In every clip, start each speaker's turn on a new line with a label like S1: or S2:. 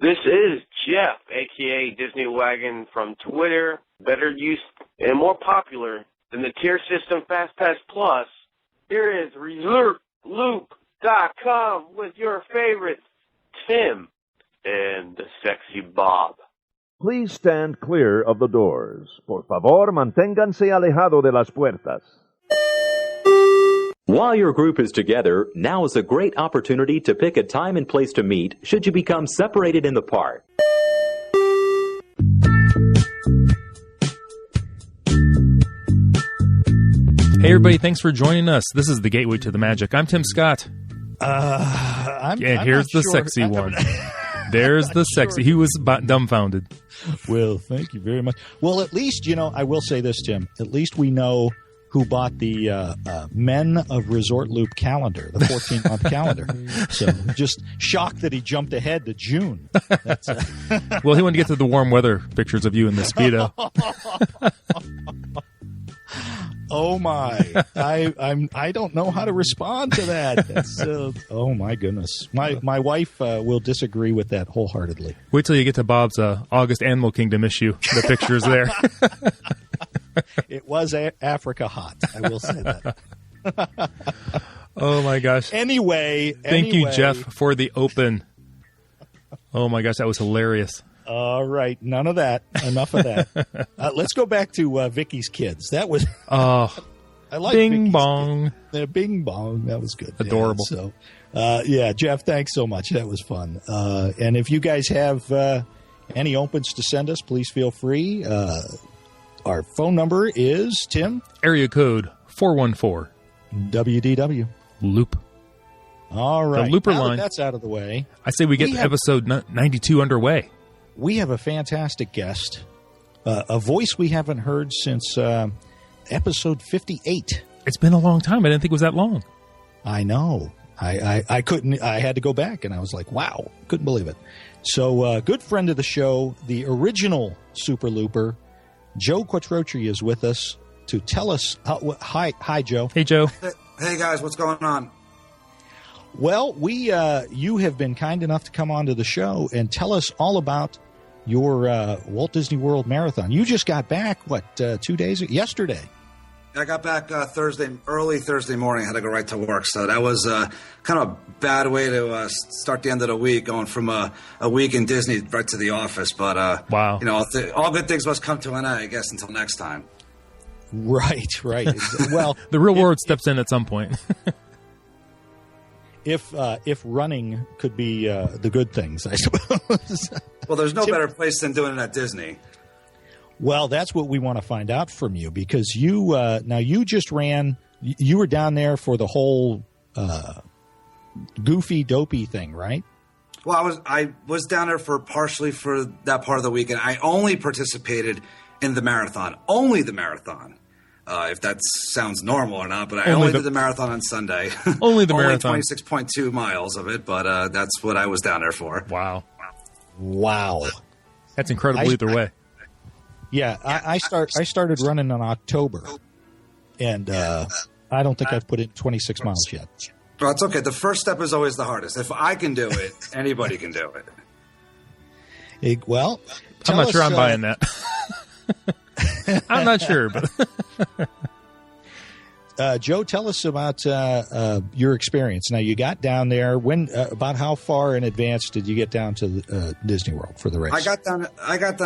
S1: This is Jeff, a.k.a. Disney Wagon from Twitter, better used and more popular than the tier system FastPass Plus. Here is ResortLoop.com with your favorites, Tim and the Sexy Bob.
S2: Please stand clear of the doors. Por favor, manténganse alejado de las puertas.
S3: While your group is together, now is a great opportunity to pick a time and place to meet should you become separated in the park.
S4: Hey everybody, thanks for joining us. This is the Gateway to the Magic. I'm Tim Scott.
S5: I'm
S4: here's the
S5: sure.
S4: sexy one. There's the sexy. He was dumbfounded.
S5: Well, thank you very much. Well, at least, I will say this, Tim. At least we know who bought the Men of Resort Loop calendar, the 14-month calendar. So just shocked that he jumped ahead to June.
S4: Well, he wanted to get to the warm weather pictures of you in the Speedo.
S5: Oh my! I don't know how to respond to that. That's, oh my goodness! My wife will disagree with that wholeheartedly.
S4: Wait till you get to Bob's August Animal Kingdom issue. The pictures there.
S5: It was Africa hot. I will say that.
S4: Oh my gosh!
S5: Anyway,
S4: thank you, Jeff, for the open. Oh my gosh, that was hilarious.
S5: All right, none of that. Enough of that. Let's go back to Vicky's kids. That was
S4: I like Bing
S5: Vicky's
S4: Bong.
S5: Bing Bong. That was good.
S4: Adorable.
S5: Yeah, so, Jeff, thanks so much. That was fun. And if you guys have any opens to send us, please feel free. Our phone number is, Tim?
S4: Area code 414.
S5: WDW.
S4: Loop.
S5: All right.
S4: The Looper
S5: now
S4: line.
S5: That's out of the way.
S4: I say we get episode 92 underway.
S5: We have a fantastic guest, a voice we haven't heard since episode 58.
S4: It's been a long time. I didn't think it was that long.
S5: I know. I couldn't. I had to go back, and I was like, wow, couldn't believe it. So, good friend of the show, the original Super Looper, Joe Quattrocchi is with us to tell us. Hi, Joe.
S4: Hey, Joe.
S6: Hey, guys, what's going on?
S5: Well, you have been kind enough to come onto the show and tell us all about your Walt Disney World Marathon. You just got back, 2 days? Yesterday.
S6: I got back early Thursday morning. I had to go right to work. So that was kind of a bad way to start the end of the week, going from a week in Disney right to the office. But,
S4: wow.
S6: All good things must come to an end, I guess, until next time.
S5: Right. Well,
S4: the real world steps in at some point.
S5: If running could be the good things, I suppose.
S6: Well, there's no better place than doing it at Disney.
S5: Well, that's what we want to find out from you, because you just ran. You were down there for the whole goofy, dopey thing, right?
S6: Well, I was down there partially for that part of the weekend. I only participated in the marathon, only the marathon. If that sounds normal or not, but I only did the marathon on Sunday.
S4: Only the marathon.
S6: 26.2 miles of it, but that's what I was down there for.
S5: Wow.
S4: That's incredible either way.
S5: Yeah, I started running in October, and I don't think I've put in 26 miles yet.
S6: Well, it's okay. The first step is always the hardest. If I can do it, anybody can do it.
S5: Well,
S4: I'm not sure I'm buying that. I'm not sure, but
S5: Joe, tell us about your experience. Now, you got down there. About how far in advance did you get down to Disney World for the race?
S6: I got down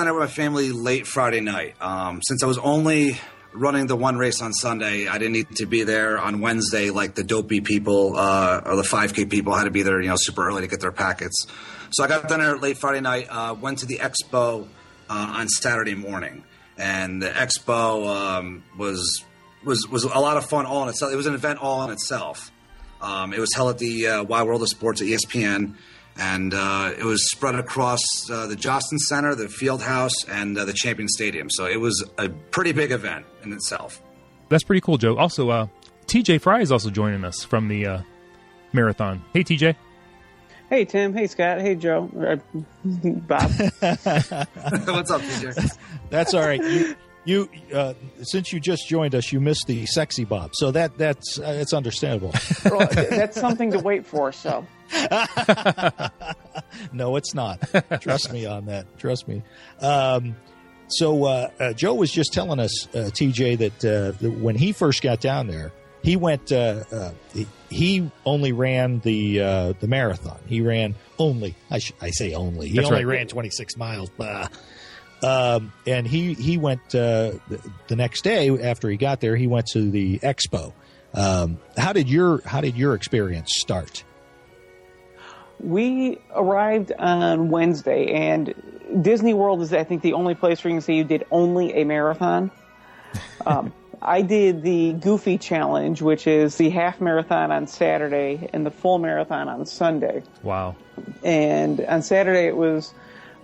S6: there with my family late Friday night. Since I was only running the one race on Sunday, I didn't need to be there on Wednesday like the dopey people or the 5K people had to be there, super early to get their packets. So I got down there late Friday night. Went to the expo on Saturday morning. And the expo was a lot of fun all in itself. It was an event all in itself. It was held at the Wide World of Sports at ESPN, and it was spread across the Jostin Center, the Field House, and the Champion Stadium. So it was a pretty big event in itself.
S4: That's pretty cool, Joe. Also, TJ Frey is also joining us from the marathon. Hey, TJ.
S7: Hey, Tim. Hey, Scott. Hey, Joe. Bob.
S6: What's up, TJ?
S5: That's all right. You since you just joined us, you missed the sexy Bob, so that's it's understandable.
S7: Well, that's something to wait for. So.
S5: No, it's not. Trust me on that. Trust me. So Joe was just telling us, TJ, that when he first got down there, he went. He only ran the marathon. He ran only. I say only. He only ran 26 miles. And he went the next day after he got there. He went to the expo. How did your experience start?
S7: We arrived on Wednesday, and Disney World is, I think, the only place where you can say you did only a marathon. I did the Goofy Challenge, which is the half marathon on Saturday and the full marathon on Sunday.
S4: Wow.
S7: And on Saturday, it was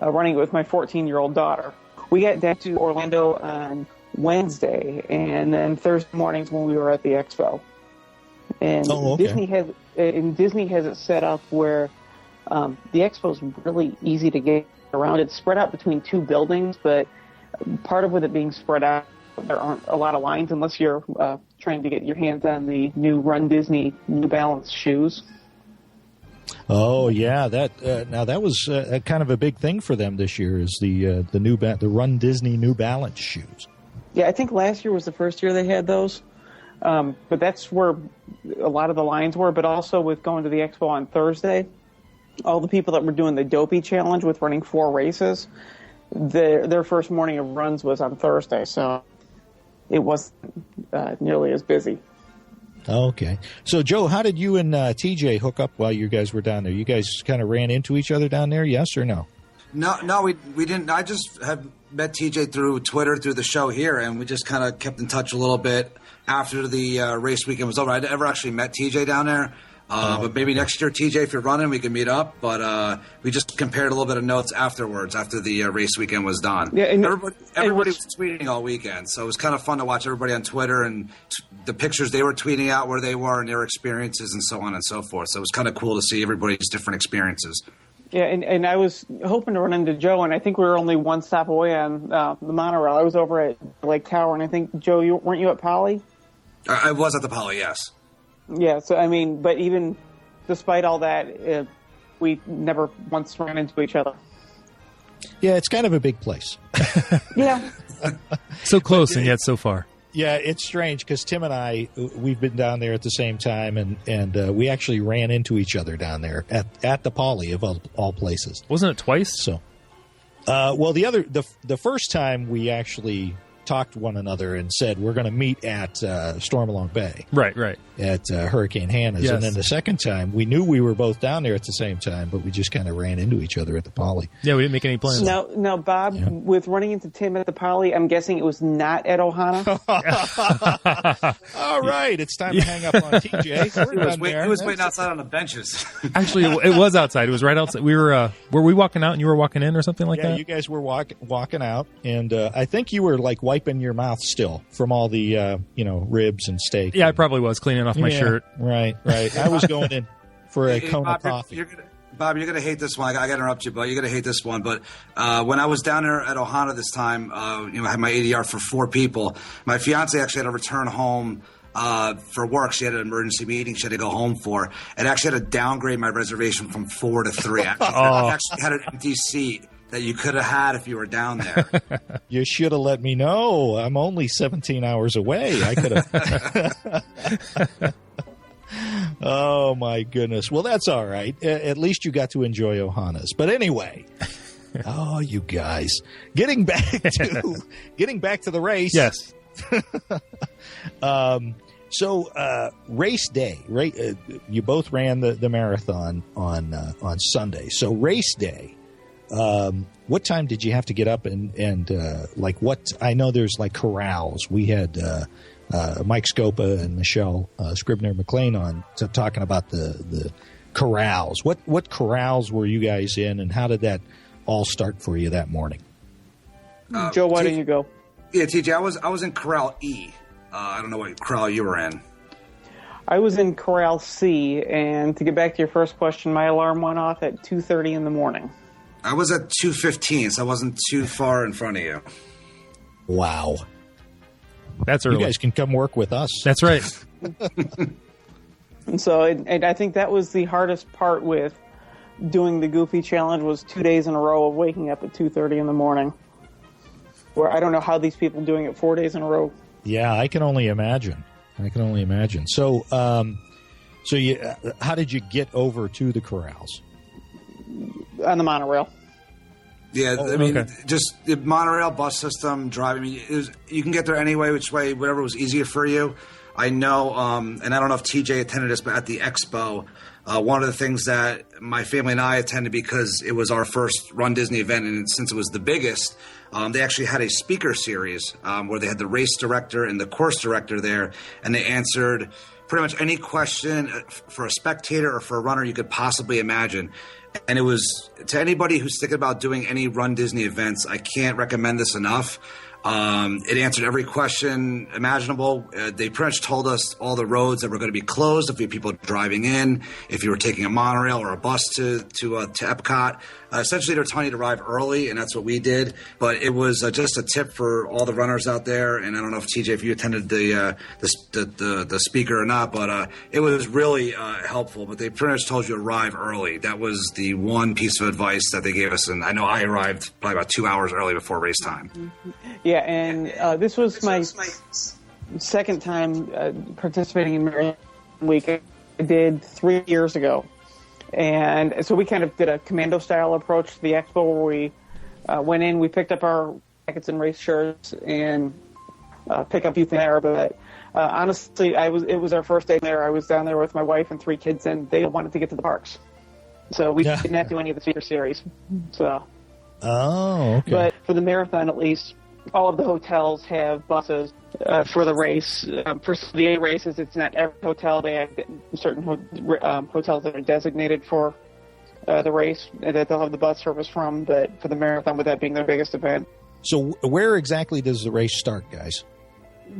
S7: running it with my 14-year-old daughter. We got down to Orlando on Wednesday, and then Thursday mornings when we were at the expo. And Disney has it set up where the expo is really easy to get around. It's spread out between two buildings, but part of with it being spread out, there aren't a lot of lines unless you're trying to get your hands on the new RunDisney New Balance shoes.
S5: Oh yeah, now that was kind of a big thing for them this year. Is the RunDisney New Balance shoes?
S7: Yeah, I think last year was the first year they had those, but that's where a lot of the lines were. But also with going to the expo on Thursday, all the people that were doing the Dopey Challenge with running 4 races, their first morning of runs was on Thursday, so it wasn't nearly as busy.
S5: Okay. So, Joe, how did you and TJ hook up while you guys were down there? You guys kind of ran into each other down there, yes or no?
S6: No, we didn't. I just had met TJ through Twitter, through the show here, and we just kind of kept in touch a little bit after the race weekend was over. I never actually met TJ down there. But maybe next year, TJ, if you're running, we can meet up. But we just compared a little bit of notes afterwards, after the race weekend was done. Yeah, and everybody was tweeting all weekend, so it was kind of fun to watch everybody on Twitter and the pictures they were tweeting out where they were and their experiences and so on and so forth. So it was kind of cool to see everybody's different experiences.
S7: Yeah, and I was hoping to run into Joe, and I think we were only one stop away on the monorail. I was over at Lake Tower, and I think, Joe, weren't you at Poly?
S6: I was at the Poly, yes.
S7: Yeah, so I mean, but even despite all that, we never once ran into each other.
S5: Yeah, it's kind of a big place.
S7: Yeah.
S4: So close and yet so far.
S5: Yeah, it's strange because Tim and I, we've been down there at the same time, and we actually ran into each other down there at the Poly of all places.
S4: Wasn't it twice?
S5: So, well, the first time we actually talked to one another and said we're going to meet at Stormalong Bay.
S4: Right.
S5: At Hurricane Hannah's. Yes. And then the second time, we knew we were both down there at the same time, but we just kind of ran into each other at the Poly.
S4: Yeah, we didn't make any plans.
S7: Now, Bob, with running into Tim at the Poly, I'm guessing it was not at Ohana?
S5: All right, it's time to hang up on TJ.
S6: He was waiting outside on the benches.
S4: Actually, it was outside. It was right outside. We were we walking out and you were walking in or something like that?
S5: Yeah, you guys were walking out, and I think you were like wiping your mouth still from all the ribs and steak.
S4: Yeah, I probably was cleaning off my shirt.
S5: Right. I was going in for a cone of coffee.
S6: Bob, you're going to hate this one. I got to interrupt you, but you're going to hate this one. But when I was down there at Ohana this time, I had my ADR for 4 people. My fiance actually had to return home for work. She had an emergency meeting she had to go home for, and actually had to downgrade my reservation from 4 to 3. I actually had an empty seat that you could have had if you were down there.
S5: You should have let me know. I'm only 17 hours away. I could have. Oh, my goodness. Well, that's all right. At least you got to enjoy Ohana's. But anyway, you guys. Getting back to the race.
S4: Yes.
S5: So race day, right? You both ran the marathon on Sunday. So race day. What time did you have to get up and like what? I know there's like corrals. We had Mike Scopa and Michelle Scribner McLean on talking about the corrals. What corrals were you guys in, and how did that all start for you that morning?
S7: Joe, why don't you go?
S6: Yeah, TJ, I was in Corral E. I don't know what corral you were in.
S7: I was in Corral C, and to get back to your first question, my alarm went off at 2:30 in the morning.
S6: I was at 2:15, so I wasn't too far in front of you.
S5: Wow.
S4: That's early.
S5: You guys can come work with us.
S4: That's right.
S7: And so, and I think that was the hardest part with doing the Goofy Challenge, was 2 days in a row of waking up at 2:30 in the morning. Where I don't know how these people doing it 4 days in a row.
S5: Yeah, I can only imagine. So, how did you get over to the corrals?
S7: On the monorail.
S6: Yeah,
S5: Oh,
S6: I mean,
S4: okay.
S6: just the monorail bus system, driving. I mean, you can get there any way, which way, whatever was easier for you. I know, and I don't know if TJ attended this, but at the expo, one of the things that my family and I attended, because it was our first Run Disney event, and since it was the biggest, they actually had a speaker series where they had the race director and the course director there, and they answered pretty much any question for a spectator or for a runner you could possibly imagine. And it was, to anybody who's thinking about doing any Run Disney events, I can't recommend this enough. It answered every question imaginable. They pretty much told us all the roads that were going to be closed if you had people driving in, if you were taking a monorail or a bus to Epcot. Essentially, they're telling you to arrive early, and that's what we did. But it was just a tip for all the runners out there. And I don't know if TJ, if you attended the speaker or not, but it was really helpful. But they pretty much told you to arrive early. That was the one piece of advice that they gave us. And I know I arrived probably about 2 hours early before race time.
S7: Mm-hmm. Yeah, and this was my second time participating in Marathon Week. I did 3 years ago. And so we kind of did a commando-style approach to the expo where we went in, we picked up our jackets and race shirts and pick up a few things there. But honestly, it was our first day there. I was down there with my wife and 3 kids, and they wanted to get to the parks. So we did not do any of the speaker series. So.
S5: Oh, okay.
S7: But for the marathon, at least, all of the hotels have buses for the race. For the A races, it's not every hotel. They have certain hotels that are designated for the race that they'll have the bus service from. But for the marathon, with that being their biggest event. So
S5: where exactly does the race start, guys?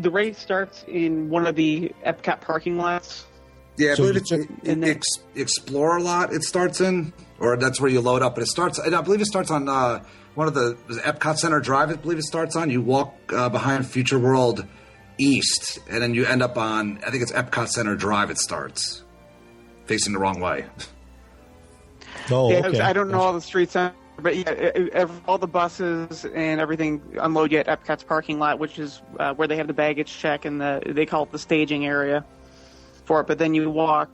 S7: The race starts in one of the Epcot parking lots.
S6: Yeah, I believe it's Explorer lot it starts in, or that's where you load up. But it starts, I believe it starts on one of the Epcot Center Drive, I believe it starts on. You walk behind Future World East, and then you end up on, I think it's Epcot Center Drive it starts, facing the wrong way.
S5: Oh,
S7: yeah,
S5: okay.
S7: I don't know all the streets, but yeah, all the buses and everything unload you at Epcot's parking lot, which is where they have the baggage check and they call it the staging area for it. But then you walk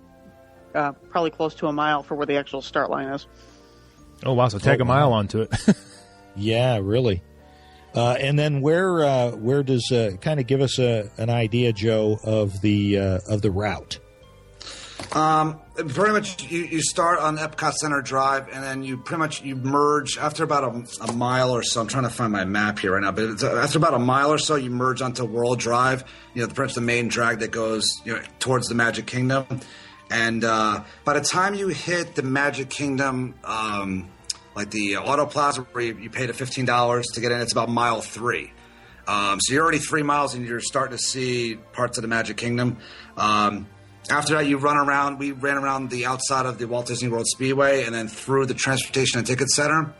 S7: probably close to a mile for where the actual start line is.
S4: Oh, wow. So tag a mile onto it.
S5: Yeah, really. And then where does kind of give us an idea, Joe, of the route?
S6: Pretty much you start on Epcot Center Drive, and then you merge after about a mile or so. I'm trying to find my map here right now, but after about a mile or so, you merge onto World Drive. Pretty much the main drag that goes towards the Magic Kingdom. And by the time you hit the Magic Kingdom, like the Auto Plaza where you pay the $15 to get in, it's about mile 3. So you're already 3 miles and you're starting to see parts of the Magic Kingdom. After that, you run around. We ran around the outside of the Walt Disney World Speedway and then through the Transportation and Ticket Center.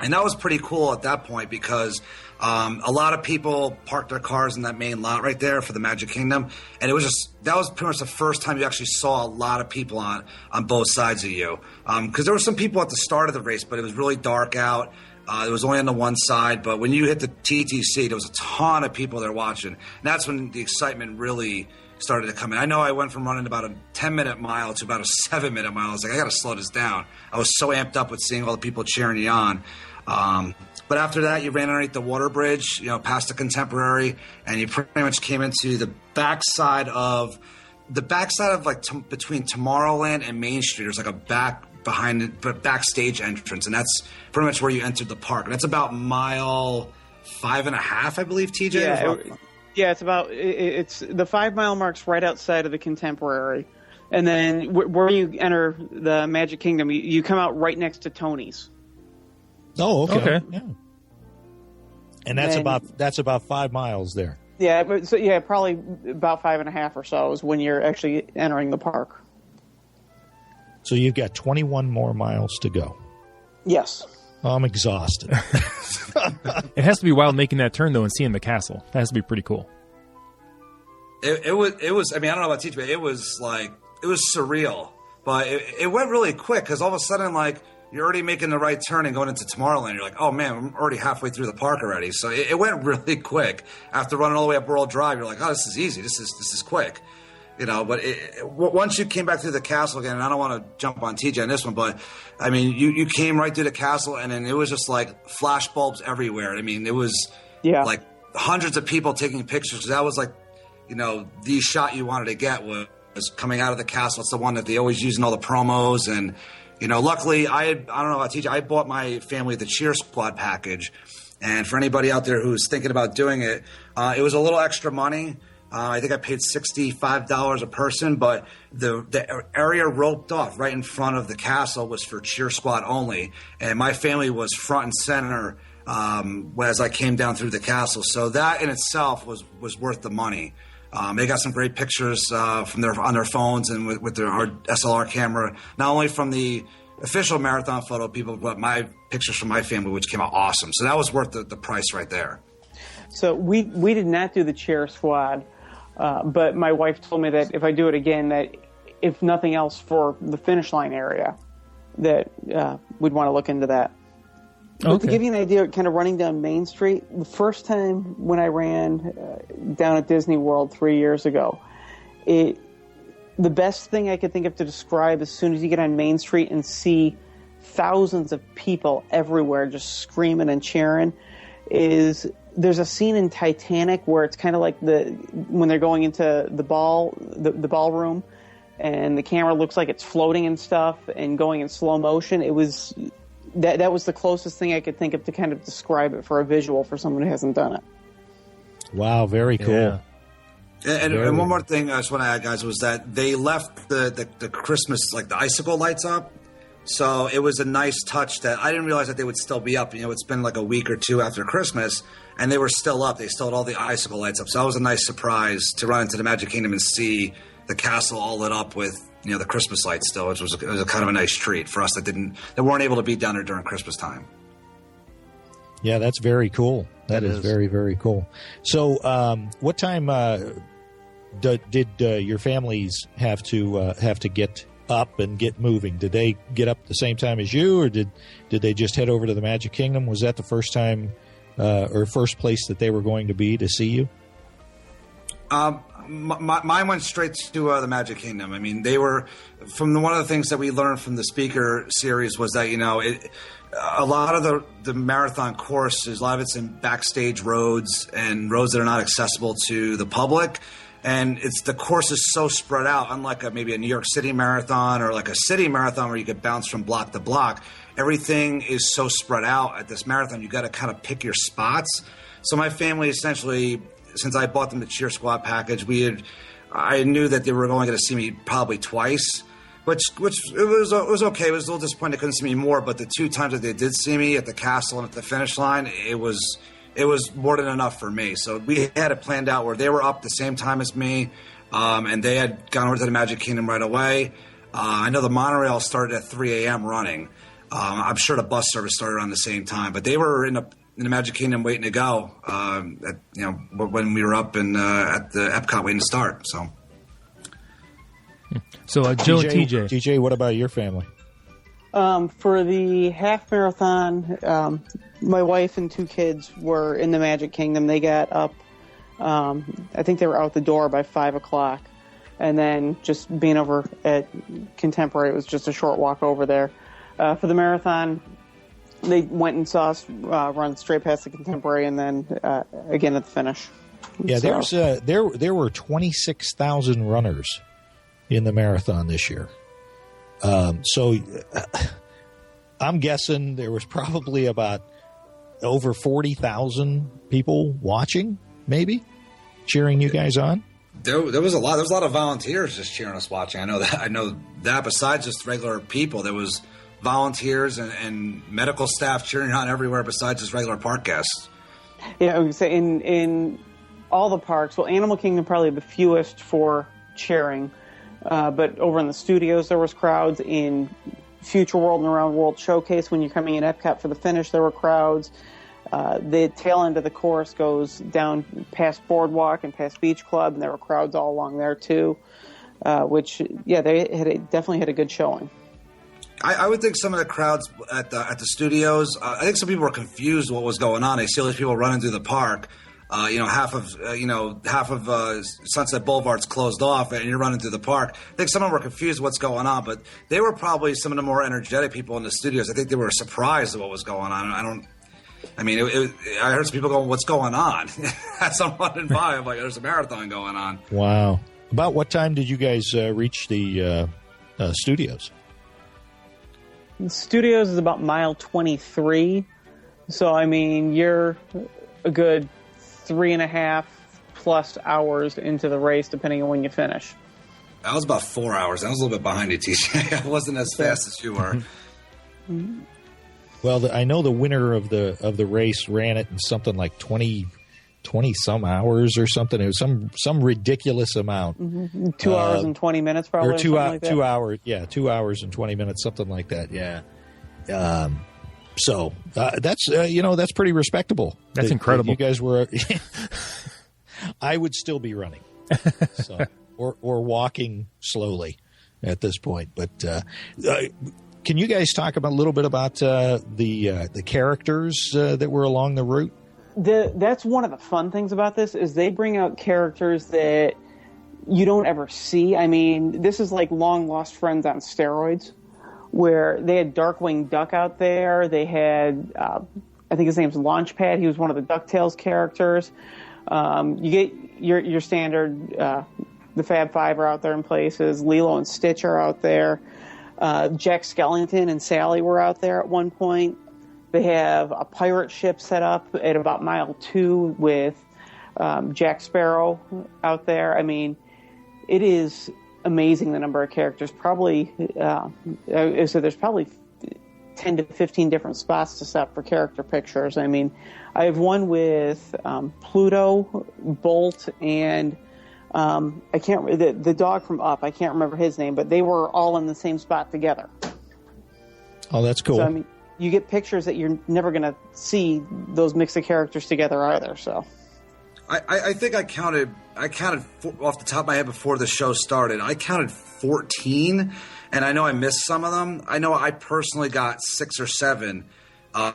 S6: And that was pretty cool at that point because a lot of people parked their cars in that main lot right there for the Magic Kingdom. And that was pretty much the first time you actually saw a lot of people on both sides of you. Because there were some people at the start of the race, but it was really dark out. It was only on the one side. But when you hit the TTC, there was a ton of people there watching. And that's when the excitement really started to come in. I know I went from running about a 10-minute mile to about a 7-minute mile. I was like, I got to slow this down. I was so amped up with seeing all the people cheering you on. But after that, you ran underneath the water bridge, past the Contemporary, and you pretty much came into the backside of like between Tomorrowland and Main Street. There's like a backstage entrance, and that's pretty much where you entered the park. And that's about mile 5.5, I believe, TJ.
S7: Yeah, it's the 5 mile mark's right outside of the Contemporary, and then where you enter the Magic Kingdom, you come out right next to Tony's.
S5: Oh, okay.
S4: Yeah.
S5: And that's about 5 miles there.
S7: Yeah, but probably about 5.5 or so is when you're actually entering the park.
S5: So you've got 21 more miles to go.
S7: Yes.
S5: I'm exhausted.
S4: It has to be wild making that turn, though, and seeing the castle. That has to be pretty cool.
S6: It was. I mean, I don't know about teaching, but it was surreal. But it went really quick because all of a sudden, like, you're already making the right turn and going into Tomorrowland. You're like, oh man, I'm already halfway through the park already. So it went really quick. After running all the way up World Drive, you're like, oh, this is easy. This is quick. You know, but once you came back through the castle again, and I don't want to jump on TJ on this one, but I mean, you came right through the castle, and then it was just like flash bulbs everywhere. I mean, it was like hundreds of people taking pictures. That was like, you know, the shot you wanted to get was coming out of the castle. It's the one that they always use in all the promos. And, you know, luckily I don't know about TJ, I bought my family the Cheer Squad package. And for anybody out there who's thinking about doing it, it was a little extra money. I think I paid $65 a person, but the area roped off right in front of the castle was for Cheer Squad only. And my family was front and center as I came down through the castle. So that in itself was worth the money. They got some great pictures on their phones and with our SLR camera, not only from the official marathon photo people, but my pictures from my family, which came out awesome. So that was worth the price right there.
S7: So we did not do the Cheer Squad. But my wife told me that if I do it again, that if nothing else for the finish line area, that we'd want to look into that. But to give you an idea, kind of running down Main Street, the first time when I ran down at Disney World 3 years ago, the best thing I could think of to describe as soon as you get on Main Street and see thousands of people everywhere just screaming and cheering is... There's a scene in Titanic where it's kind of like when they're going into the ballroom, and the camera looks like it's floating and stuff and going in slow motion. It was that was the closest thing I could think of to kind of describe it for a visual for someone who hasn't done it.
S5: Wow, very cool.
S6: Yeah. And one more thing I just want to add, guys, was that they left the Christmas, like the icicle lights up. So it was a nice touch that I didn't realize that they would still be up. You know, it's been like a week or two after Christmas, and they were still up. They still had all the icicle lights up. So that was a nice surprise to run into the Magic Kingdom and see the castle all lit up with, you know, the Christmas lights still, which was a kind of a nice treat for us that weren't able to be down there during Christmas time.
S5: Yeah, that's very cool. That is very, very cool. So what time did your families have to get up and get moving? Did they get up the same time as you, or did they just head over to the Magic Kingdom? Was that the first time or first place that they were going to be to see you?
S6: Mine went straight to the Magic Kingdom. I mean, they were one of the things that we learned from the speaker series was that, you know, a lot of the marathon course is a lot of it's in backstage roads and roads that are not accessible to the public. And the course is so spread out, unlike maybe a New York City marathon or like a city marathon where you could bounce from block to block. Everything is so spread out at this marathon. You got to kind of pick your spots. So my family essentially, since I bought them the Cheer Squad package, I knew that they were only going to see me probably twice, which it was okay. It was a little disappointing they couldn't see me more, but the two times that they did see me at the castle and at the finish line, it was more than enough for me. So we had it planned out where they were up the same time as me, and they had gone over to the Magic Kingdom right away. I know the monorail started at 3 a.m. running. I'm sure the bus service started around the same time, but they were in the Magic Kingdom waiting to go. When we were up and at the Epcot waiting to start.
S4: So Joe and TJ,
S5: what about your family?
S7: For the half marathon, my wife and two kids were in the Magic Kingdom. They got up, I think they were out the door by 5 o'clock. And then just being over at Contemporary, it was just a short walk over there. For the marathon, they went and saw us run straight past the Contemporary and then again at the finish.
S5: Yeah, there were 26,000 runners in the marathon this year. So I'm guessing there was probably about over 40,000 people watching, maybe, cheering you guys on.
S6: There was a lot. There was a lot of volunteers just cheering us watching. I know that. Besides just regular people, there was volunteers and medical staff cheering on everywhere. Besides just regular park guests.
S7: Yeah, I would say in all the parks. Well, Animal Kingdom probably the fewest for cheering. But over in the studios, there was crowds. In Future World and Around World Showcase, when you're coming in Epcot for the finish, there were crowds. The tail end of the course goes down past Boardwalk and past Beach Club, and there were crowds all along there too. Which, yeah, they definitely had a good showing.
S6: I would think some of the crowds at the studios. I think some people were confused what was going on. They see all these people running through the park. Half of Sunset Boulevard's closed off, and you're running through the park. I think some of them were confused what's going on, but they were probably some of the more energetic people in the studios. I think they were surprised at what was going on. I heard some people going, "What's going on?" As I'm running by, I'm like, "There's a marathon going on."
S5: Wow! About what time did you guys reach the studios?
S7: The studios is about mile 23, so I mean you're a good 3.5 plus hours into the race, depending on when you finish.
S6: I was about 4 hours. I was a little bit behind you, TJ. I wasn't as fast as you were.
S5: Well, I know the winner of the race ran it in something like 20 some hours or something. It was some ridiculous amount.
S7: 2 hours and 20 minutes, probably.
S5: Or 2 hours. Yeah, 2 hours and 20 minutes, something like that. Yeah. So that's pretty respectable.
S4: That's incredible.
S5: You guys were. I would still be running, or walking slowly at this point. But can you guys talk a little bit about the characters that were along the route?
S7: That's one of the fun things about this is they bring out characters that you don't ever see. I mean, this is like long lost friends on steroids, where they had Darkwing Duck out there. They had, I think his name's Launchpad. He was one of the DuckTales characters. You get your standard, the Fab Five are out there in places. Lilo and Stitch are out there. Jack Skellington and Sally were out there at one point. They have a pirate ship set up at about mile 2 with Jack Sparrow out there. I mean, it is amazing the number of characters. Probably, so there's probably 10 to 15 different spots to set up for character pictures. I mean, I have one with Pluto, Bolt, and I can't the dog from Up. I can't remember his name, but they were all in the same spot together.
S5: Oh, that's cool.
S7: So, I mean, you get pictures that you're never going to see those mix of characters together either. So,
S6: I think I counted off the top of my head before the show started. I counted 14, and I know I missed some of them. I know I personally got 6 or 7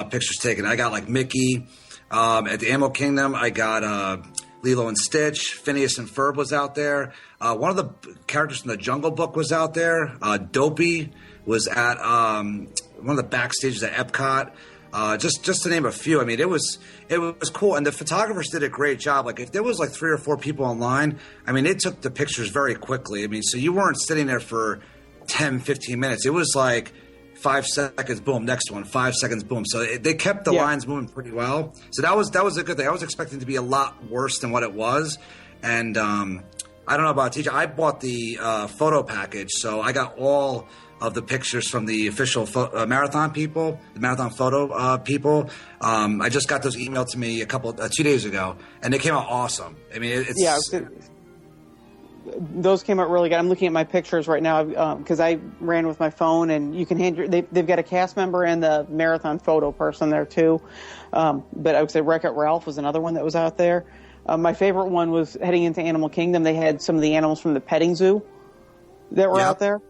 S6: pictures taken. I got like Mickey at the Animal Kingdom. I got Lilo and Stitch. Phineas and Ferb was out there. One of the characters from the Jungle Book was out there. Dopey was at one of the backstages at Epcot. Just to name a few. I mean, it was cool, and the photographers did a great job. Like, if there was like 3 or 4 people online, I mean, they took the pictures very quickly. I mean, so you weren't sitting there for 10, 15 minutes. It was like 5 seconds, boom, next one, 5 seconds, boom. So they kept the lines moving pretty well. So that was a good thing. I was expecting to be a lot worse than what it was, and I don't know about TJ. I bought the photo package, so I got all of the pictures from the official marathon people, the marathon photo people. I just got those emailed to me 2 days ago, and they came out awesome. I mean,
S7: those came out really good. I'm looking at my pictures right now because I ran with my phone, and you can they've got a cast member and the marathon photo person there too. But I would say Wreck-It Ralph was another one that was out there. My favorite one was heading into Animal Kingdom. They had some of the animals from the petting zoo that were out there.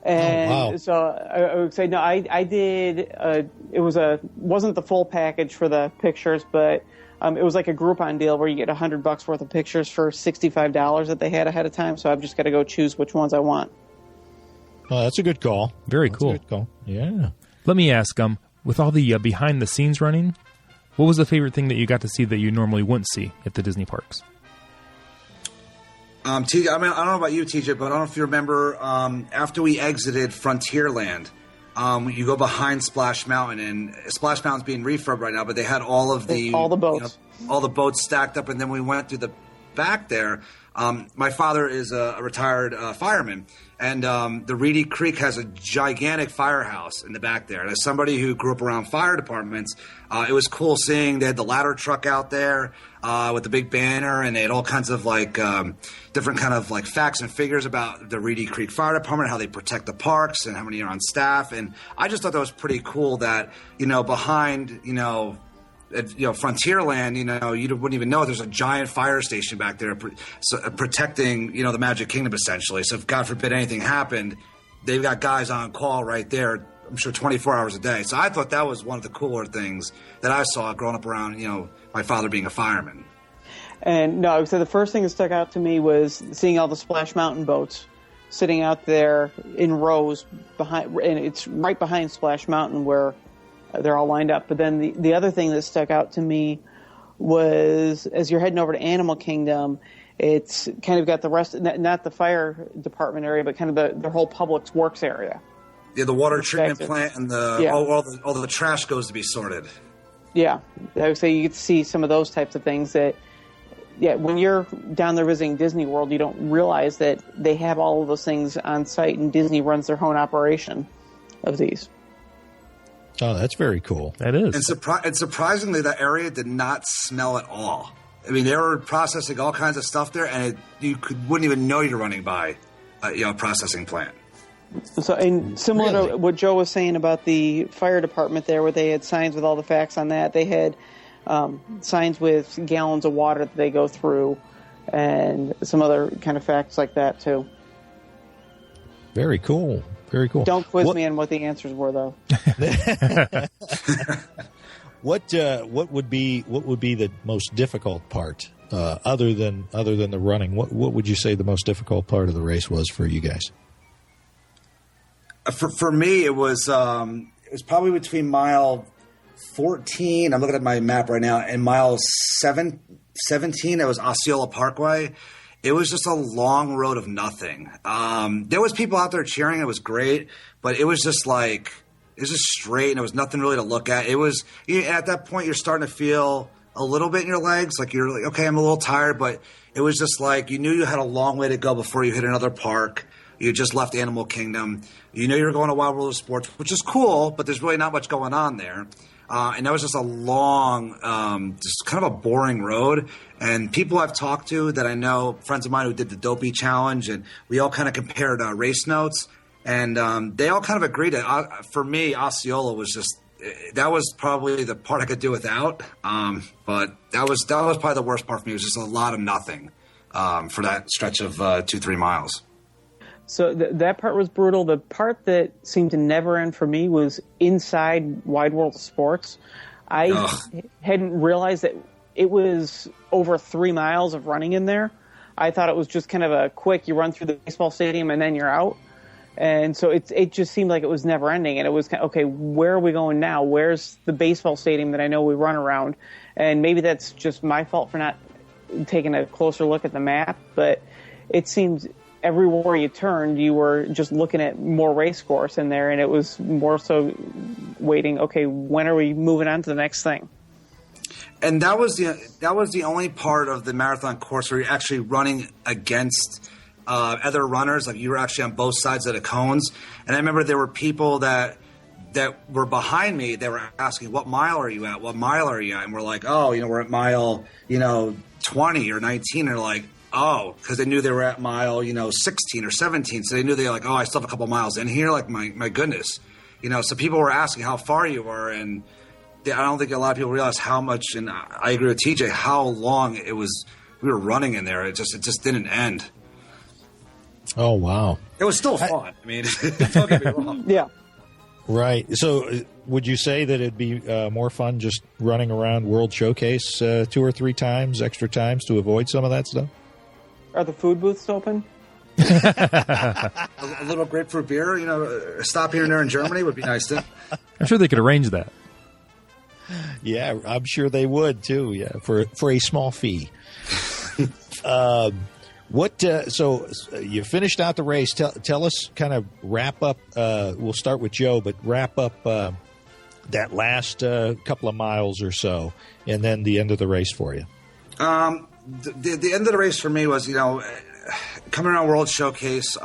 S7: And so I would say, no, I did, wasn't the full package for the pictures, but it was like a Groupon deal where you get $100 worth of pictures for $65 that they had ahead of time. So I've just got to go choose which ones I want.
S5: Oh, that's a good call.
S4: Very cool.
S5: That's a good call. Yeah.
S4: Let me ask, with all the behind the scenes running, what was the favorite thing that you got to see that you normally wouldn't see at the Disney parks?
S6: TJ, I mean, I don't know about you, TJ, but I don't know if you remember after we exited Frontierland, you go behind Splash Mountain, and Splash Mountain's being refurbed right now, but they had all the boats, all the boats stacked up, and then we went through the back there. My father is a retired fireman, and the Reedy Creek has a gigantic firehouse in the back there. And as somebody who grew up around fire departments, it was cool seeing they had the ladder truck out there with the big banner, and they had all kinds of different kind of facts and figures about the Reedy Creek Fire Department, how they protect the parks, and how many are on staff. And I just thought that was pretty cool that behind Frontierland, you wouldn't even know there's a giant fire station back there protecting, the Magic Kingdom essentially. So if God forbid anything happened, they've got guys on call right there, I'm sure 24 hours a day. So I thought that was one of the cooler things that I saw growing up around, my father being a fireman.
S7: And no, so the first thing that stuck out to me was seeing all the Splash Mountain boats sitting out there in rows behind, and it's right behind Splash Mountain where they're all lined up. But then the other thing that stuck out to me was as you're heading over to Animal Kingdom, it's kind of got the rest, not the fire department area, but kind of the whole public works area.
S6: Yeah, the water treatment plant and all the trash goes to be sorted.
S7: Yeah, I would say you get to see some of those types of things that, when you're down there visiting Disney World, you don't realize that they have all of those things on site, and Disney runs their own operation of these.
S5: Oh, that's very cool.
S4: That is.
S6: And surprisingly, that area did not smell at all. I mean, they were processing all kinds of stuff there, and wouldn't even know you're running by a processing plant.
S7: So, and similar to what Joe was saying about the fire department there, where they had signs with all the facts on that, they had signs with gallons of water that they go through, and some other kind of facts like that too.
S5: Very cool. Very cool.
S7: Don't quiz me on what the answers were, though.
S5: What would be the most difficult part other than the running? What would you say the most difficult part of the race was for you guys?
S6: For me, it was probably between mile 14. I'm looking at my map right now, and mile 17. That was Osceola Parkway. It was just a long road of nothing. There was people out there cheering. It was great, but it was just straight, and there was nothing really to look at. It was at that point you're starting to feel a little bit in your legs, like you're like, okay, I'm a little tired, but it was just like you knew you had a long way to go before you hit another park. You just left Animal Kingdom. You know you're going to Wild World of Sports, which is cool, but there's really not much going on there. And that was just a long, just kind of a boring road. And people I've talked to that I know, friends of mine who did the Dopey Challenge, and we all kind of compared race notes. And they all kind of agreed that, for me, Osceola was just that was probably the part I could do without. But that was probably the worst part for me. It was just a lot of nothing for that stretch of 2-3 miles.
S7: So that part was brutal. The part that seemed to never end for me was inside Wide World of Sports. I hadn't realized that it was over 3 miles of running in there. I thought it was just kind of a quick, you run through the baseball stadium and then you're out. And so it just seemed like it was never ending. And it was kind of, okay, where are we going now? Where's the baseball stadium that I know we run around? And maybe that's just my fault for not taking a closer look at the map. But it seemed everywhere you turned, you were just looking at more race course in there. And it was more so waiting, okay, when are we moving on to the next thing?
S6: And that was the only part of the marathon course where you're actually running against other runners. Like you were actually on both sides of the cones. And I remember there were people that were behind me. They were asking, "What mile are you at? What mile are you at?" And we're like, "Oh, we're at mile 20 or 19." And they're like, "Oh," because they knew they were at mile 16 or 17. So they knew they're like, "Oh, I still have a couple miles in here." Like my goodness, So people were asking how far you were, and I don't think a lot of people realize how much. And I agree with TJ, how long it was. We were running in there. It just didn't end.
S5: Oh, wow.
S6: It was still fun. I mean, don't get me wrong.
S7: Yeah.
S5: Right. So would you say that it'd be more fun just running around World Showcase 2 or 3 times, extra times, to avoid some of that stuff?
S7: Are the food booths open?
S6: A little grapefruit beer, stop here and there in Germany would be nice too.
S4: I'm sure they could arrange that.
S5: Yeah, I'm sure they would too. Yeah, for a small fee. So you finished out the race. Tell us, kind of wrap up. We'll start with Joe, but wrap up that last couple of miles or so, and then the end of the race for you.
S6: the end of the race for me was, coming around World Showcase.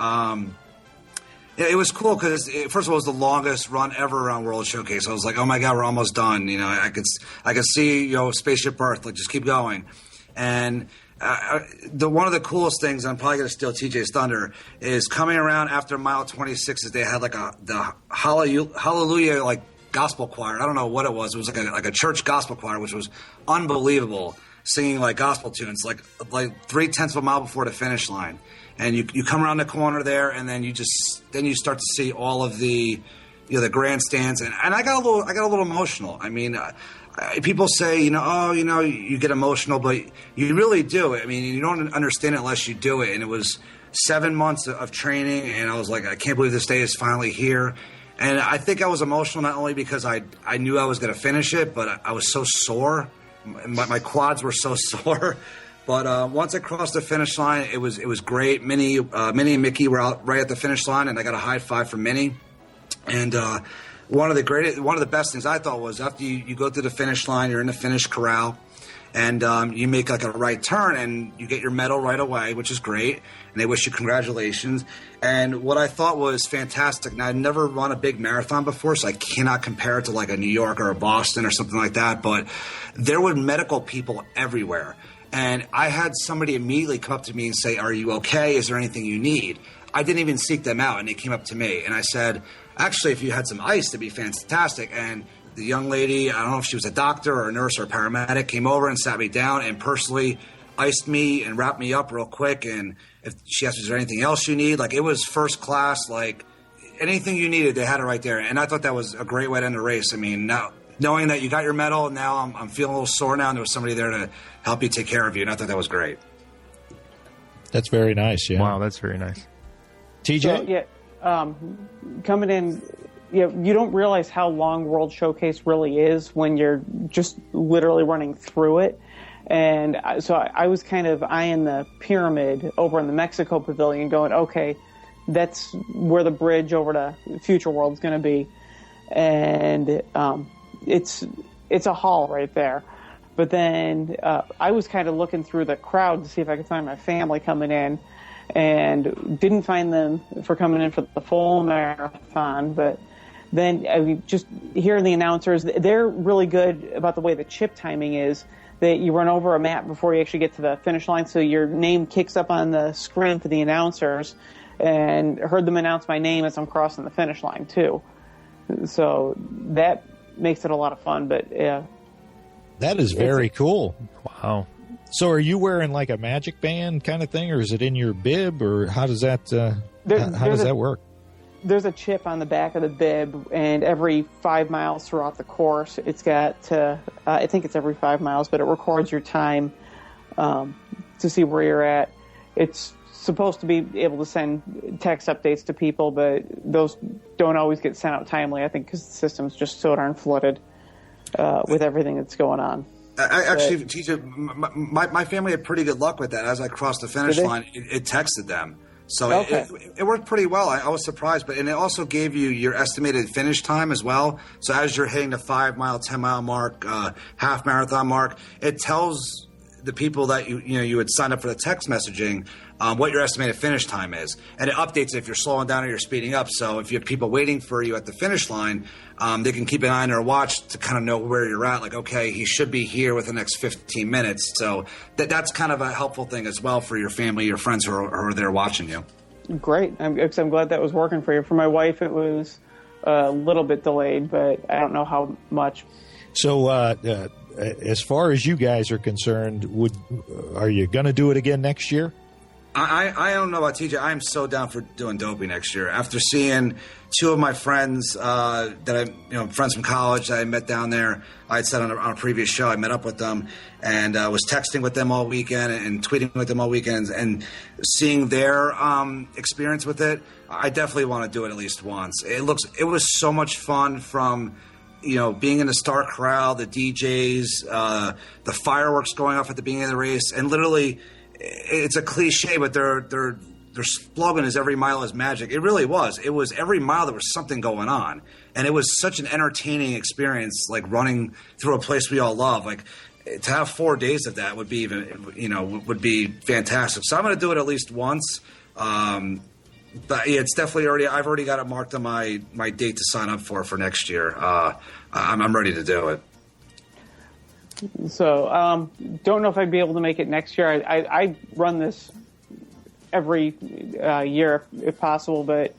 S6: It was cool because first of all, it was the longest run ever around World Showcase. I was like, oh my God, we're almost done. I could see, Spaceship Earth, like just keep going. And one of the coolest things, and I'm probably going to steal TJ's thunder, is coming around after mile 26 is they had like the Hallelujah like gospel choir. I don't know what it was. It was like a church gospel choir, which was unbelievable, singing like gospel tunes, like 0.3 of a mile before the finish line. And you come around the corner there, and then you start to see all of the the grandstands, and I got a little emotional. I mean, people say you get emotional, but you really do. I mean, you don't understand it unless you do it. And it was 7 months of training, and I was like, I can't believe this day is finally here. And I think I was emotional not only because I knew I was going to finish it, but I was so sore. My quads were so sore. But once I crossed the finish line, it was great. Minnie and Mickey were out right at the finish line, and I got a high five from Minnie. And one of the best things I thought was after you go through the finish line, you're in the finish corral, and you make like a right turn, and you get your medal right away, which is great. And they wish you congratulations. And what I thought was fantastic. Now, I'd never run a big marathon before, so I cannot compare it to like a New York or a Boston or something like that. But there were medical people everywhere. And I had somebody immediately come up to me and say, "Are you okay? Is there anything you need?" I didn't even seek them out, and they came up to me. And I said, "Actually, if you had some ice, that'd be fantastic." And the young lady, I don't know if she was a doctor or a nurse or a paramedic, came over and sat me down and personally iced me and wrapped me up real quick. And if she asked, "Is there anything else you need?" Like, it was first class. Like, anything you needed, they had it right there. And I thought that was a great way to end the race. I mean, now knowing that you got your medal, and now I'm feeling a little sore now, and there was somebody there to help you take care of you, and I thought that was great.
S5: That's very nice, yeah.
S4: Wow, that's very nice.
S5: TJ?
S7: So, coming in, you don't realize how long World Showcase really is when you're just literally running through it. And so I was kind of eyeing the pyramid over in the Mexico Pavilion going, okay, that's where the bridge over to Future World is going to be. And it's a haul right there. But then I was kind of looking through the crowd to see if I could find my family coming in, and didn't find them for coming in for the full marathon. But then just hearing the announcers, they're really good about the way the chip timing is, that you run over a map before you actually get to the finish line, so your name kicks up on the screen for the announcers, and heard them announce my name as I'm crossing the finish line too. So that makes it a lot of fun. But yeah,
S5: that is very cool.
S4: Wow.
S5: So are you wearing like a magic band kind of thing, or is it in your bib, or how does that how does that work?
S7: There's a chip on the back of the bib, and every 5 miles throughout the course, it's got I think it's every 5 miles, but it records your time to see where you're at. It's supposed to be able to send text updates to people, but those don't always get sent out timely, I think, because the system's just so darn flooded with everything that's going on.
S6: Actually, TJ, my family had pretty good luck with that. As I crossed the finish line, it texted them. So
S7: okay.
S6: it worked pretty well. I was surprised. And it also gave you your estimated finish time as well. So as you're hitting the 5 mile, 10 mile mark, half marathon mark, it tells the people that you had signed up for the text messaging what your estimated finish time is. And it updates if you're slowing down or you're speeding up. So if you have people waiting for you at the finish line, they can keep an eye on their watch to kind of know where you're at. Like, okay, he should be here within the next 15 minutes. So that's kind of a helpful thing as well for your family, your friends who are there watching you.
S7: Great. I'm glad that was working for you. For my wife, it was a little bit delayed, but I don't know how much.
S5: So as far as you guys are concerned, are you going to do it again next year?
S6: I don't know about TJ. I'm so down for doing Dopey next year. After seeing two of my friends friends from college that I met down there, I had said on a previous show, I met up with them and was texting with them all weekend and tweeting with them all weekend, and seeing their experience with it, I definitely want to do it at least once. It was so much fun, from being in the star crowd, the DJs, the fireworks going off at the beginning of the race, and literally, it's a cliche, but they're their slogan is "Every mile is magic." It really was. It was every mile there was something going on, and it was such an entertaining experience, like running through a place we all love. Like to have 4 days of that would be would be fantastic. So I'm going to do it at least once. But yeah, it's definitely I've already got it marked on my date to sign up for next year. I'm ready to do it.
S7: So, don't know if I'd be able to make it next year. I run this every year if possible, but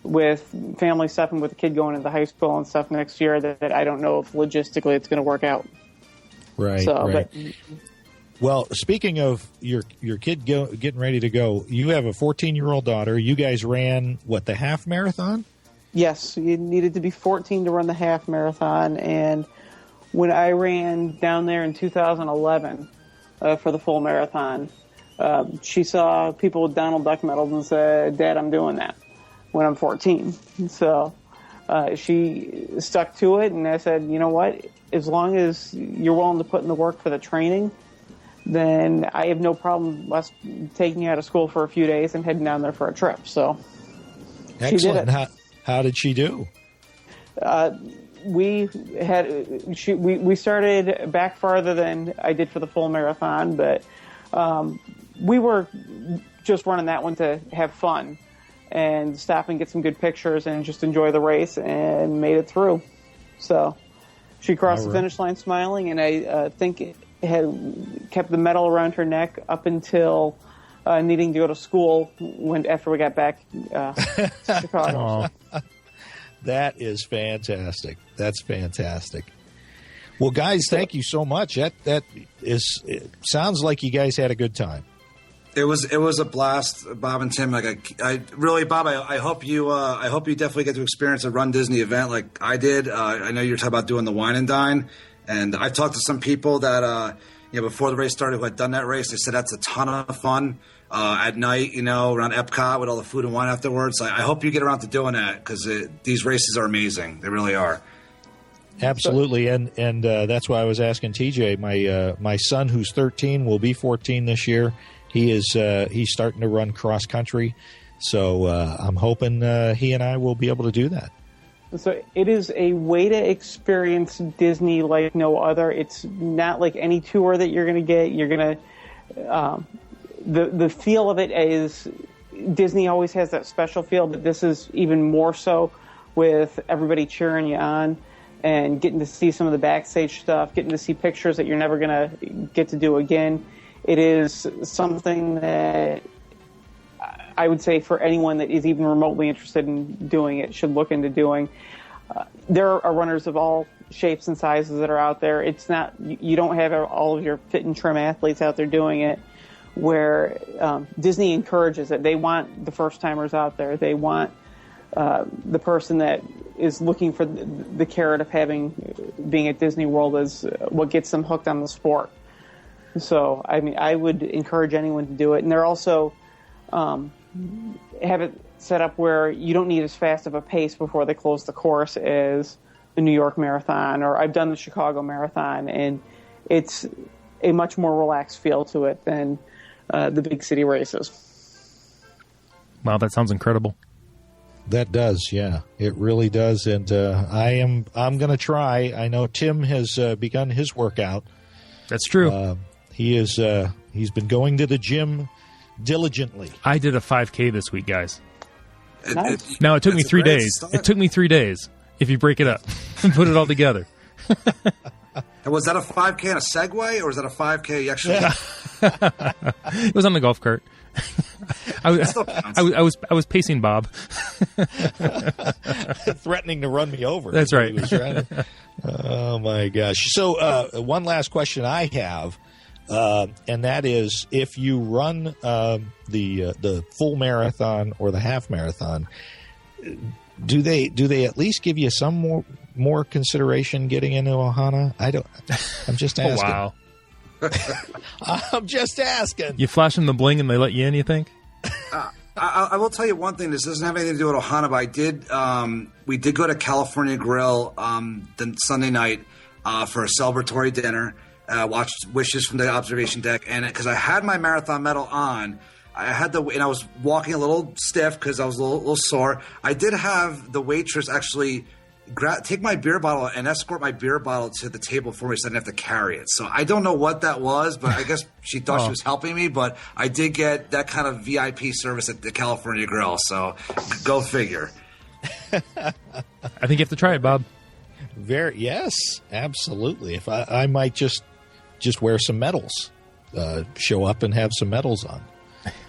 S7: with family stuff and with the kid going into high school and stuff next year, that I don't know if logistically it's going to work out.
S5: Right.
S7: So,
S5: right.
S7: But,
S5: well, speaking of your kid getting ready to go, you have a 14-year-old daughter. You guys ran, the half marathon?
S7: yes, you needed to be 14 to run the half marathon, and when I ran down there in 2011 for the full marathon, she saw people with Donald Duck medals and said, "Dad, I'm doing that when I'm 14." So she stuck to it, and I said, "You know what? As long as you're willing to put in the work for the training, then I have no problem us taking you out of school for a few days and heading down there for a trip." So
S5: excellent.
S7: she did it.
S5: How did she do?
S7: We started back farther than I did for the full marathon, but we were just running that one to have fun and stop and get some good pictures and just enjoy the race, and made it through. So she crossed the finish line smiling, and I think it had kept the medal around her neck up until needing to go to school after we got back to Chicago.
S5: That is fantastic. That's fantastic. Well, guys, thank you so much. It sounds like you guys had a good time.
S6: It was a blast, Bob and Tim. Like Bob, I hope you definitely get to experience a Run Disney event like I did. I know you're talking about doing the wine and dine, and I've talked to some people that before the race started who had done that race. They said that's a ton of fun at night, around Epcot with all the food and wine afterwards. I hope you get around to doing that because these races are amazing. They really are.
S5: Absolutely, and that's why I was asking TJ. My son, who's 13, will be 14 this year. He's starting to run cross country, so I'm hoping he and I will be able to do that.
S7: So it is a way to experience Disney like no other. It's not like any tour that you're going to get. You're going to the feel of it is Disney always has that special feel, but this is even more so with everybody cheering you on and getting to see some of the backstage stuff, getting to see pictures that you're never going to get to do again. It is something that I would say for anyone that is even remotely interested in doing it should look into doing. There are runners of all shapes and sizes that are out there. It's not, you don't have all of your fit and trim athletes out there doing it, where Disney encourages it. They want the first timers out there. They want the person that is looking for the carrot of being at Disney World as what gets them hooked on the sport. So, I mean, I would encourage anyone to do it. And they're also have it set up where you don't need as fast of a pace before they close the course as the New York Marathon, or I've done the Chicago Marathon, and it's a much more relaxed feel to it than the big city races.
S4: Wow, that sounds incredible.
S5: That does, yeah, it really does. And I'm going to try. I know Tim has begun his workout.
S4: That's true.
S5: He's been going to the gym diligently.
S4: I did a 5K this week, guys.
S7: Nice.
S4: Now, it took me 3 days. It took me 3 days if you break it up and put it all together.
S6: And was that a 5K and a Segway, or was that a 5K actually?
S4: It was on the golf cart. I was pacing Bob.
S5: Threatening to run me over.
S4: That's right.
S5: Oh, my gosh. So one last question I have, and that is, if you run the full marathon or the half marathon, do they at least give you some more consideration getting into Ohana? I'm just asking.
S4: Oh, wow.
S5: I'm just asking.
S4: You flash them the bling and they let you in, you think?
S6: I will tell you one thing. This doesn't have anything to do with Ohana, but we did go to California Grill the Sunday night for a celebratory dinner. Watched Wishes from the observation deck, and because I had my marathon medal on, and I was walking a little stiff because I was a little sore. I did have the waitress actually take my beer bottle and escort my beer bottle to the table for me so I didn't have to carry it. So I don't know what that was, but I guess she thought she was helping me. But I did get that kind of VIP service at the California Grill. So go figure.
S4: I think you have to try it, Bob.
S5: Yes, absolutely. If I might just wear some medals, show up and have some medals on.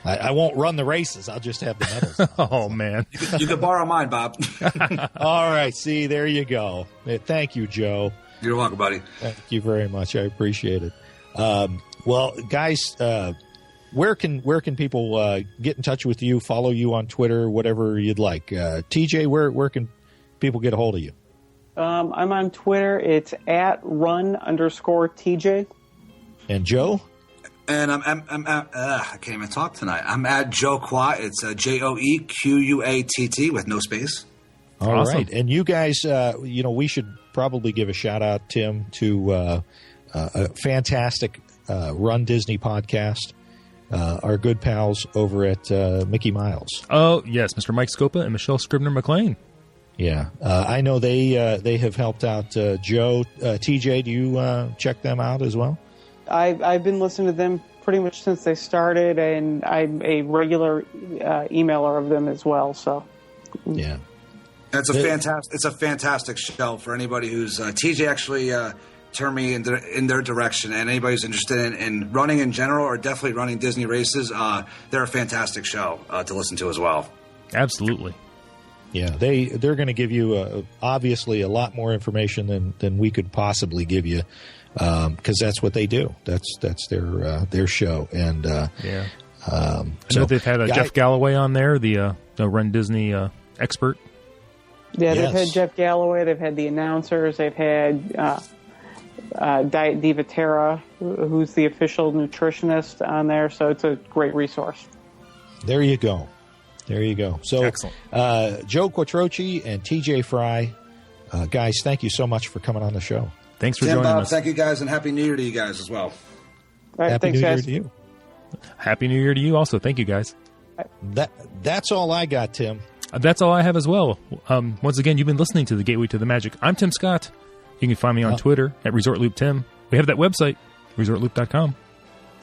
S5: I won't run the races. I'll just have the medals.
S4: Oh, man.
S6: You can borrow mine, Bob.
S5: All right. See, there you go. Thank you, Joe.
S6: You're welcome, buddy.
S5: Thank you very much. I appreciate it. Well, guys, where can people get in touch with you, follow you on Twitter, whatever you'd like? TJ, where can people get a hold of you?
S7: I'm on Twitter. It's @run_TJ.
S5: And Joe?
S6: And I can't even talk tonight. I'm at Joe Quat. It's JoeQuatt with no space.
S5: All right. And you guys, we should probably give a shout out, Tim, to a fantastic Run Disney podcast. Our good pals over at Mickey Miles.
S4: Oh, yes, Mr. Mike Scopa and Michelle Scribner-McLean.
S5: Yeah. I know they have helped out Joe. TJ, do you check them out as well?
S7: I've been listening to them pretty much since they started, and I'm a regular emailer of them as well. So,
S5: yeah,
S6: it's a fantastic show for anybody who's TJ actually turned me in their direction, and anybody who's interested in running in general or definitely running Disney races. They're a fantastic show to listen to as well.
S4: Absolutely.
S5: Yeah, they're going to give you obviously a lot more information than we could possibly give you. Because that's what they do. That's their show, and
S4: I know they've had Jeff Galloway on there, the Run Disney expert.
S7: Yeah, they've had Jeff Galloway. They've had the announcers. They've had Diet Diva Tara, who's the official nutritionist on there. So it's a great resource.
S5: There you go. So,
S4: excellent.
S5: Joe Quattrocchi and TJ Frey, guys, thank you so much for coming on the show.
S4: Thanks for joining us.
S6: Thank you, guys, and Happy New Year to you guys as well.
S7: All right,
S5: Happy
S7: thanks,
S5: New
S7: guys.
S5: Year to you.
S4: Happy New Year to you also. Thank you, guys.
S5: That's all I got, Tim.
S4: That's all I have as well. Once again, you've been listening to The Gateway to the Magic. I'm Tim Scott. You can find me on Twitter at ResortLoop.Tim. We have that website, ResortLoop.com.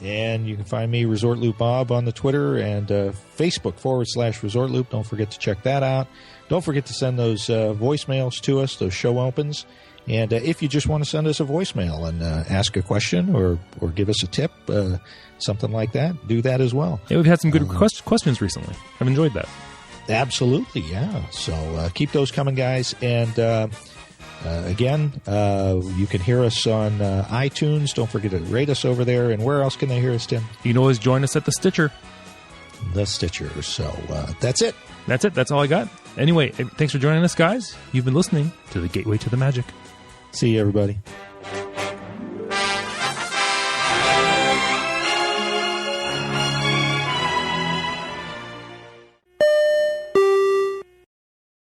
S5: And you can find me, Resort Loop Bob, on the Twitter and Facebook /ResortLoop. Don't forget to check that out. Don't forget to send those voicemails to us, those show opens. And if you just want to send us a voicemail and ask a question or give us a tip, something like that, do that as well.
S4: Yeah, we've had some good questions recently. I've enjoyed that.
S5: Absolutely, yeah. So keep those coming, guys. And again, you can hear us on iTunes. Don't forget to rate us over there. And where else can they hear us, Tim?
S4: You can always join us at the Stitcher.
S5: The Stitcher. So that's it.
S4: That's it. That's all I got. Anyway, thanks for joining us, guys. You've been listening to The Gateway to the Magic.
S5: See you, everybody.